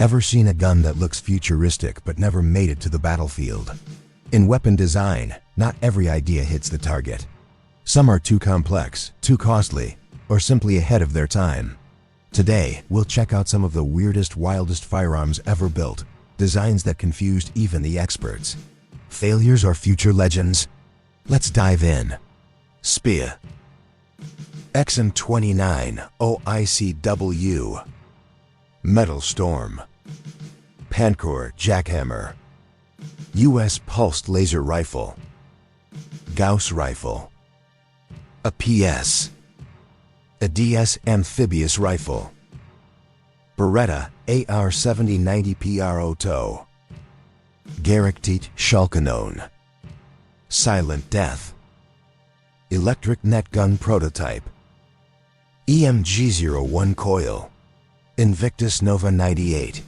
Ever seen a gun that looks futuristic but never made it to the battlefield? In weapon design, not every idea hits the target. Some are too complex, too costly, or simply ahead of their time. Today, we'll check out some of the weirdest, wildest firearms ever built, designs that confused even the experts. Failures or future legends? Let's dive in. Speer. XM29 OICW. Metal Storm. Pancor Jackhammer. U.S. Pulsed Laser Rifle. Gauss Rifle. A PS. A DS Amphibious Rifle. Beretta AR-7090 PRO TOW. Gerektet Schallkanon. Silent Death. Electric Net Gun Prototype. EMG-01 Coil. Invictus Nova 98.